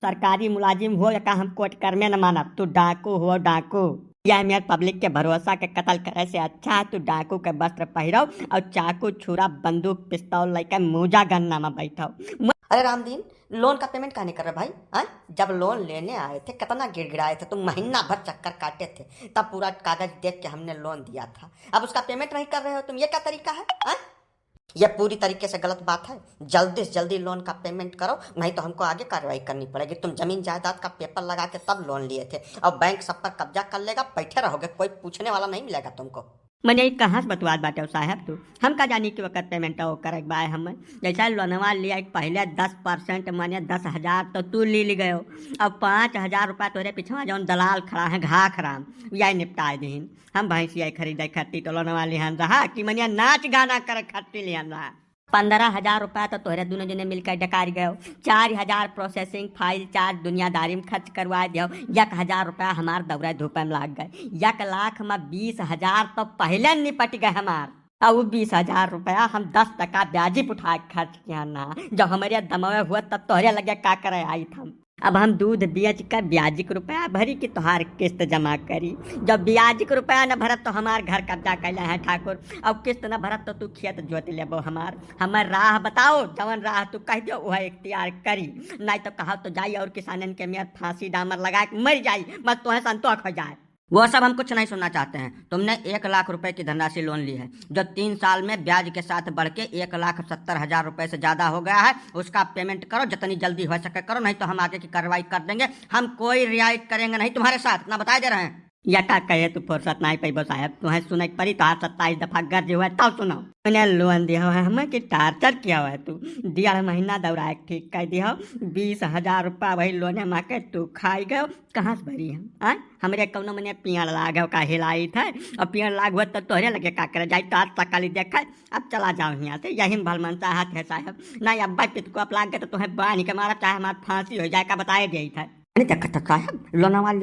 सरकारी मुलाजिम हो या का हम कोर्ट कर में न मानब। तू डाकू हो डाकू। यह मेरे पब्लिक के भरोसा के कत्ल करे से अच्छा है तू डाकू के वस्त्र पहिरो और चाकू छुरा बंदूक पिस्तौल लेकर मूजा गन्ना में बैठो। अरे रामदीन, लोन का पेमेंट काहे नहीं कर रहे भाई? हाँ, जब लोन लेने आए थे कितना गिड़गिड़ाए थे तुम, महीना भर चक्कर काटे थे, तब पूरा कागज देख के हमने लोन दिया था। अब उसका पेमेंट नहीं कर रहे हो तुम, ये क्या तरीका है? हाँ, ये पूरी तरीके से गलत बात है। जल्दी से जल्दी लोन का पेमेंट करो, नहीं तो हमको आगे कार्रवाई करनी पड़ेगी। तुम जमीन जायदाद का पेपर लगा के तब लोन लिए थे, और बैंक सब पर कब्जा कर लेगा, बैठे रहोगे, कोई पूछने वाला नहीं मिलेगा तुमको। मैंने एक कहाँ से बतवाद बाटे साहब तू, हम का जानी कि वक्त पेमेंट हो करे बाय हम जैसा लोनवा लिया एक पहले 10% माने 10,000 तो तू ली गए हो। अब 5,000 रुपया तोरे पीछे जौन दलाल खड़ा है घाखराम यही निपटाए दीन। हम भैंसिया खरीदे खर्ती तो लोनवा लिहान रहा कि मनिया नाच गाना करे खर्ती लिहान रहा। 15,000 रुपया तो तोहरे दोनों जने मिलकर डकार गए। 4,000 प्रोसेसिंग फाइल चार्ज दुनियादारी में खर्च करवा दियो। 1,000 रुपया हमार दौरा धूपे में लाग गए। 1,00,000 में 20,000 तो पहले निपट गए हमार। और वो 20,000 रुपया हम 10% ब्याजी उठा के खर्च किया ना। जब हमारे दमवे हुआ तब तोहरे लगे का करे आई था। अब हम दूध बेच कर ब्याजिक रुपया भरी कि तोहार किस्त जमा करी। जब ब्याजिक रुपया न भरत तो हमार घर कब्जा कैला है ठाकुर। अब किस्त न भरत तो तू खेत जोत लेबो हमार राह बताओ, जवन राह तू कह दियो वह इख्तियार करी। नहीं तो कहा तो जाई और किसानन के मेयर फांसी डामर लगा के मर जाई, बस तुम्हें संतोष हो जाए। वो सब हम कुछ नहीं सुनना चाहते हैं। तुमने 1,00,000 रुपए की धनराशि लोन ली है, जो 3 साल में ब्याज के साथ बढ़ के 1,70,000 रुपए से ज्यादा हो गया है। उसका पेमेंट करो, जितनी जल्दी हो सके करो, नहीं तो हम आगे की कार्रवाई कर देंगे। हम कोई रियायत करेंगे नहीं तुम्हारे साथ, ना बताए दे रहे हैं। या का कहे तू फुर्सत नहीं पैबो साहब, तुम्हें सुने पड़ी तो 27 दफा गर्ज हुआ तब सुनाओ। मैंने लोन दिया है हमें कि टार्चर किया हुआ है तू। 1.5 महीना दौड़ा ठीक कर दिया। 20,000 रुपया वही लोने में के तू खाई गयो। कहाँ से भरी हम हमरे कौनो मैंने पियड़ लाग का हिलाई था, और पियड़ लाग हुआ तो तोहरे लगे का करे जाए तो आज तकाली देखा। अब चला जाओ यहाँ से, यही भलमन चाहत है साहब। नहीं अब्बा पित को आप लाग गए तो तुम्हें बानी के मारा चाहे हमारा फांसी हो जाए का बताए गई था। देखा साहब, लोनावाल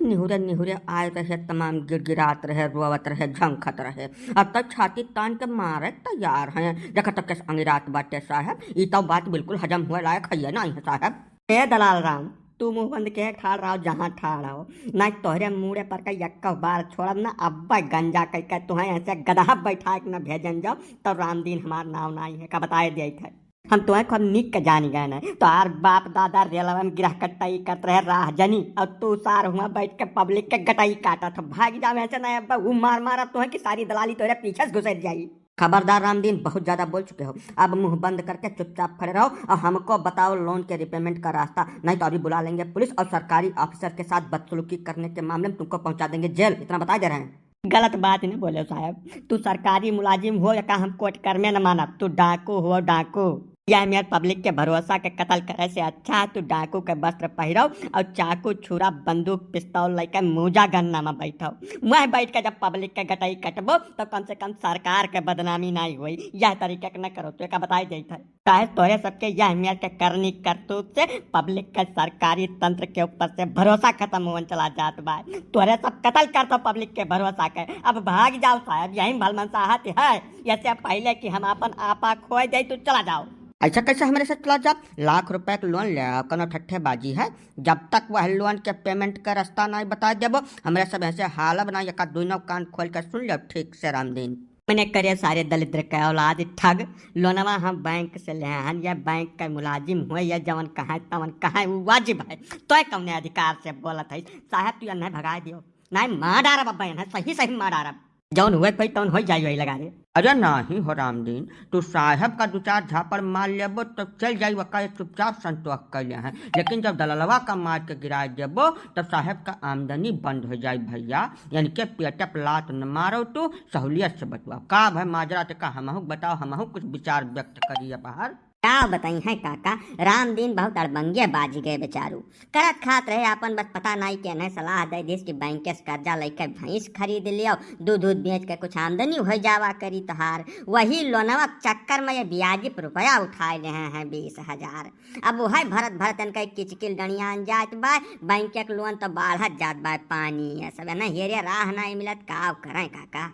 निहुरे निहुरे आए रहे, तमाम गिड़गिड़ात रहे, रोवत रहे, झंखत रहे, अब तक छाती तान के मारे तैयार हैं। देखा तक कैसे अंगिरात बाटे साहब, ये तो बात बिल्कुल हजम हुए लायक है नहीं है साहब। ए दलाल राम, तू मुंह बंद के ठाड़ रहो जहाँ ठाड़ रहो, ना तोहरे मुड़े पर का यक्का बार छोड़ब ना। अब्बा गंजा कह तुम्हें ऐसे गधा बैठा के न भेजन जाओ तो रामदीन हमार नाव नहीं है का बताए दिए थे। हम तुम्हें खूब निक के जानी गए ना, तो आर बाप दादा रेलवे में गिरह कटाई करते रहे राह जनी, और तू सार हुआ बैठ के पब्लिक के गटाई काटा था। भाग जा ऐसे नहीं अब्बा वो मार मारा तुम्हें कि सारी दलाली तोरे पीछे से घुसर जाई। खबरदार रामदीन, बहुत ज्यादा बोल चुके हो, अब मुंह बंद करके चुपचाप खड़े रहो और हमको बताओ लोन के रिपेमेंट का रास्ता, नहीं तो अभी बुला लेंगे पुलिस और सरकारी ऑफिसर के साथ बदसलूकी करने के मामले में तुमको पहुंचा देंगे जेल। इतना बता दे रहे हैं। गलत बात नहीं बोले साहब, तू सरकारी मुलाजिम हो या का हम कोर्ट कर में न मानब। तू डाकू हो डाकू। यह मेरे पब्लिक के भरोसा के कत्ल करे से अच्छा है तू डाकू के वस्त्र पहिरो और चाकू छुरा बंदूक पिस्तौल लेकर मूजा गन्ना में बैठो। मैं बैठ के जब पब्लिक के गटाई कटबो तो कम से कम सरकार के बदनामी नहीं हुई। यह तरीके न करो तो का बताई जाता है। चाहे तोरे सबके यह मेरे के करनी करतूत से पब्लिक के सरकारी तंत्र के ऊपर से भरोसा खत्म होने चला जात बा। तोरे सब कत्ल कर दो पब्लिक के भरोसा के, अब भाग जाओ साहब, यही भलमन साहत है। इससे पहले कि हम अपन आपा खोए जाए तो चला जाओ। ऐसा कैसे हमारे साथ चला जा? 1,00,000 रुपए का लोन ले आओ, कोनो ठट्ठेबाजी है? जब तक वह लोन के पेमेंट का रास्ता नहीं बता देबो हमारे सब ऐसे हालब ना, एक दोनों कान खोल कर सुन लो ठीक से रामदीन। मैंने करे सारे दलिद्र के औलाद ठग लोनवा हम बैंक से ले हन, या बैंक का मुलाजिम हुए या जवन कहा तवन कहा वो वाजिब है। तो कौने अधिकार से बोलत है साहब? तू नहीं भगा दियो, नहीं मार डारब अब्बा, है सही सही मार डारब, जौन हुए कोई तौन हो जाई लगा दे। अरे नहीं हो रामदीन, तू साहब का 2-4 झापड़ मार लेबो तो चल जाई, वका चुपचाप संतोष कर ले हैं। लेकिन जब दललवा का मार के गिरा देबो तब साहब का आमदनी बंद हो जाए भैया। यानी के पेटे पर लात न मारो, तू सहूलियत से बतवाओ का भाई माजरा का हमहू बताओ, हमहू कुछ विचार व्यक्त करिए बाहर। क्या बताई है काका, रामदीन बहुत अड़बंगे बाज गए बेचारू। करत खात रहे अपन, बस पता नहीं के नहीं सलाह दे दिस कि बैंक से कर्जा लेकर भैंस खरीद लियो, दूध बेच के कुछ आमदनी हो जावा करी तहार। वही लोनवा चक्कर में ये ब्याजी रुपया उठाए ले हैं 20,000। अब वह भरत भरत इनका किचकिल डणिया जात बा, बैंक के लोन तो बाढ़त जात बा पानी। ये सब है ना, हेरे राह नहीं मिलत, का करें काका।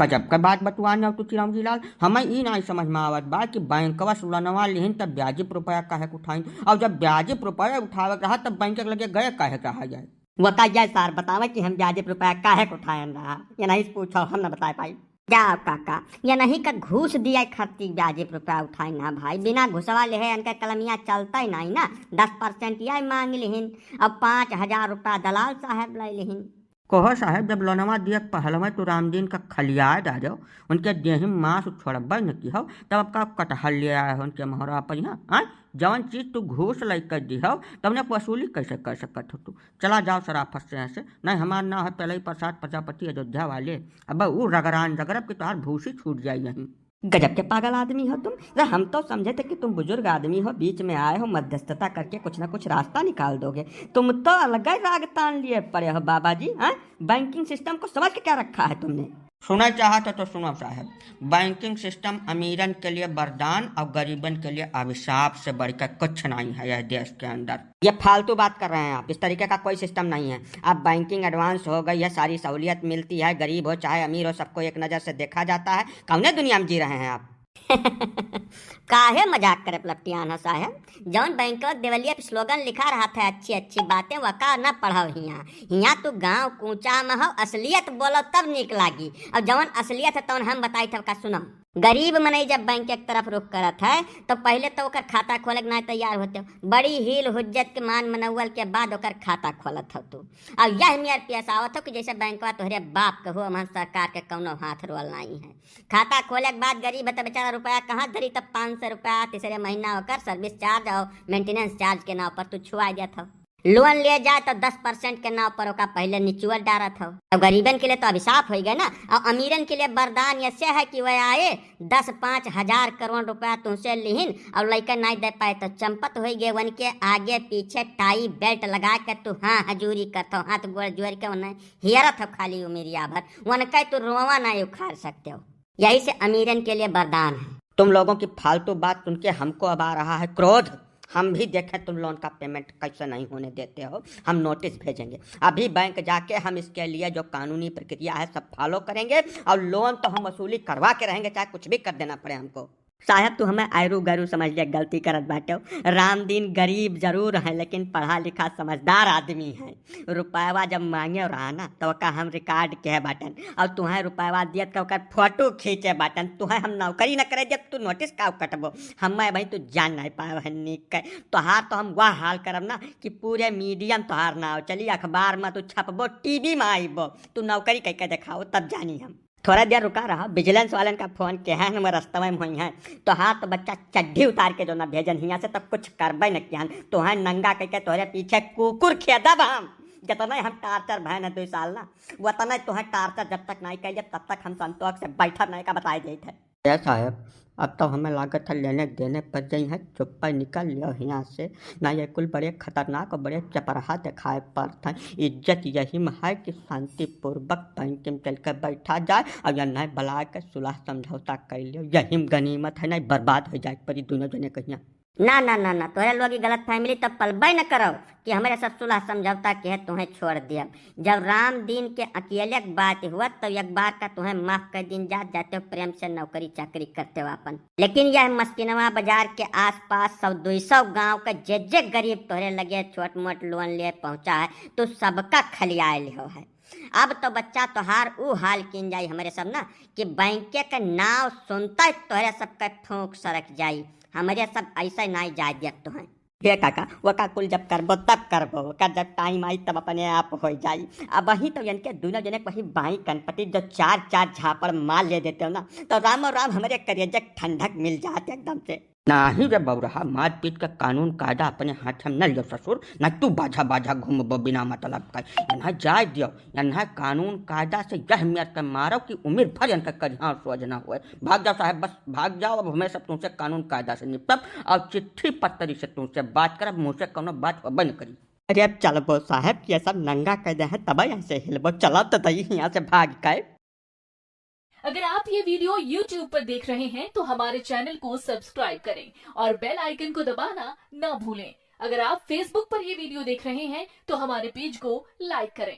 गजब का बात बतुआने तू चिरौंजी लाल, हमें ई नहीं समझ में आवत बा कि बैंकवा से लोनवा लिहिन तब ब्याजिप रुपया काहे के उठाइन, और जब ब्याजिप रुपया उठावे रहा तब बैंक के लगे गए काहे कहा जाए। वो कहिए सर बतावे कि हम ब्याज रुपया काहे को उठायन रहा, ये नहीं पूछो हम न बता पाई। जाओ काका, या नहीं का घूस दिया खर्ची ब्याज रुपया उठाई ना भाई, बिना घुसवा ले है इनका कलमिया चलता ही नहीं ना। 10% यह मांग लिहिन, अब 5,000 रुपया दलाल साहब ले लिहिन। कहो साहब जब लोनवा दिया पहलवा तो रामदीन का खलियाए डालो, उनके देही मांस छोड़ब न की हो, तब अब का कटहल ले आए हो उनके मोहरा पर यहाँ जवन चीज तू घूस लै कर दी हो तब ने वसूली कैसे कर सकत हो तू। चला जाओ शराफत से ऐसे नहीं, हमार ना है पहले ही प्रसाद प्रजापति अयोध्या वाले, अब वो रगरान रगरब कि तुहार भूसी छूट जाए यहीं। गजब के पागल आदमी हो तुम। अरे हम तो समझे थे कि तुम बुजुर्ग आदमी हो, बीच में आए हो, मध्यस्थता करके कुछ ना कुछ रास्ता निकाल दोगे। तुम तो अलग ही राग तान लिए पड़े हो बाबा जी। बैंकिंग सिस्टम को समझ के क्या रखा है तुमने। सुना चाहते तो सुनो साहब, बैंकिंग सिस्टम अमीरन के लिए वरदान और गरीबन के लिए अभिशाप से बढ़कर कुछ नहीं है यह देश के अंदर। ये फालतू बात कर रहे हैं आप, इस तरीके का कोई सिस्टम नहीं है। अब बैंकिंग एडवांस हो गई है, सारी सहूलियत मिलती है, गरीब हो चाहे अमीर हो सबको एक नज़र से देखा जाता है। कौने दुनिया में जी रहे हैं आप। काहे मजाक करे पलटियान हो साहब, जौन बैंक देवलिया पे स्लोगन लिखा रहा था अच्छी अच्छी बातें वका न पढ़ो हियाँ तो गांव कूचा में हो, असलियत बोलो तब निक लागी। अब जौन असलियत है तौन हम बताई था का सुनो। गरीब मनई जब बैंक एक तरफ रुख करत है तो पहले तो ओकर खाता खोले के ना तैयार होते हो, बड़ी हील हुज्जत के मान मनौवल के बाद ओकर खाता खोलत हो तू। अब यह मियार पेश आवत हो कि जैसे बैंकवा तोहरे बाप के हो, हमार सरकार के कौनो हाथ रोल नहीं है। खाता खोले के बाद गरीब है तो बेचारा रुपया कहाँ धरी, तब 500 रुपया तीसरे महीना होकर सर्विस चार्ज और मेंटेनेंस चार्ज के नाव पर तू छुआ जात हो। लोन ले जाए तो 10% के नाव पर ओका पहले निचुअल डारत हो। अब गरीबन के लिए तो अभिशाप हो गया ना, और अमीरन के लिए वरदान ऐसे है कि वह आए 10-5 हजार करोड़ रुपया तुमसे लिहिन और लड़का नहीं दे पाए तो चंपत हो गए, वन के आगे पीछे टाई बेल्ट लगा के तू हाँ हजूरी करते हो, हाथ गोड़ जोड़ के उन्हें हियरत हो खाली उमेरिया भर, वन कह तू रोवा नहीं उखाड़ सकते हो। यही से अमीरन के लिए वरदान है। तुम लोगों की फालतू बात सुन के हमको अब आ रहा है क्रोध। हम भी देखें तुम लोन का पेमेंट कैसे नहीं होने देते हो, हम नोटिस भेजेंगे। अभी बैंक जाके हम इसके लिए जो कानूनी प्रक्रिया है सब फॉलो करेंगे, और लोन तो हम वसूली करवा के रहेंगे, चाहे कुछ भी कर देना पड़े हमको। साहब तू हमें आयरू गरू समझ लिया, गलती करत बाटे। रामदीन गरीब जरूर है लेकिन पढ़ा लिखा समझदार आदमी है। रुपयावा जब मांगे और आना तो का हम रिकॉर्ड के बाटन, और तुम्हें रुपयावा दिया तो फोटो खींचे बाटन। तुम्हें हम नौकरी न करे जब तू नोटिस का कटबो, हमें भाई तू जान नहीं पाए निक तोहार तो हम वह हाल करब ना कि पूरे मीडियम तोहार ना हो चली, अखबार में तू छपबो, टीवी में आईबो, तू नौकरी कह के दिखाओ तब जानी हम। थोड़ा देर रुका रहा, विजिलेंस वालन का फोन के है न रास्ते में हुई है तो हाँ तो बच्चा चड्ढी उतार के जो ना भेजन हियाँ से तब कुछ करबे न किया तो है नंगा कह के तोहरे पीछे कुकुर खेदब हम। जितना हम टार्चर भैन है 2 साल ना, उतना तुम्हें टार्चर जब तक नहीं कह तब तक हम संतोष से बैठा नहीं का बताए गए थे। साहब अब तो हमें लागत है लेने देने पर गई है, चुप पर निकल लियो यहाँ से, ना ये कुल बड़े खतरनाक और बड़े चपराहा दिखाए पड़ता है। इज्जत यही में है कि शांतिपूर्वक बैंक में चल कर बैठा जाए और या नहीं बुला के सुलह समझौता कर लियो, यही गनीमत है, नहीं बर्बाद हो जाए पर दोनों जने कहिया। ना ना ना ना तोहरे लोग गलत फैमिली तब पलबे न करो कि हमारे सब सुलह समझौता के है तुम्हें छोड़ दिया। जब राम दिन के अकेले बात हुआ तो एक बार का तुम्हें माफ कर दिन जाते हो, प्रेम से नौकरी चाकरी करते हो अपन। लेकिन यह मस्किनवा बाजार के आसपास 100-200 गांव का जे गरीब तोहरे लगे छोट मोट लोन ले पहुंचा है तो सबका खलियाए लियो है। अब तो बच्चा तोहार ऊ हाल किन जाई हमारे सब ना कि बैंके के नाव सुनता तोहरे सबका ठोंक सरक जाई, हमारे सब ऐसा नहीं जाए देखते हैं। हे काका वो का कुल जब करबो तब करबो, जब टाइम आई तब अपने आप हो जाई। अब वही तो इनके दोनों जने वही बाई कनपटी जो 4 झापड़ मार ले देते हो ना तो राम और राम हमारे करेजे ठंडक मिल जाते एकदम से। नाही रे बौरहा, मार पीट का कानून कायदा अपने हाथ में न लियो ससुर, न तू बाझा बाझा घूमबो बिना मतलब का। यहाँ जाए दियो, यहाँ कानून कायदा से यह मेर के मारो कि उम्र भर इनका करिया सोच ना हुए। भाग जाओ साहब, बस भाग जाओ, अब हमें सब तुमसे कानून कायदा से निपटब और चिट्ठी पत्री से तुमसे बात करब, मुझसे कोनो बात होबे न करी। अरे अब चलबो साहब, ये सब नंगा कह दे है तब यहाँ से हिलबो, चलो तो दही यहाँ से भाग कर। अगर आप ये वीडियो YouTube पर देख रहे हैं तो हमारे चैनल को सब्सक्राइब करें और बेल आइकन को दबाना ना भूलें। अगर आप Facebook पर ये वीडियो देख रहे हैं तो हमारे पेज को लाइक करें।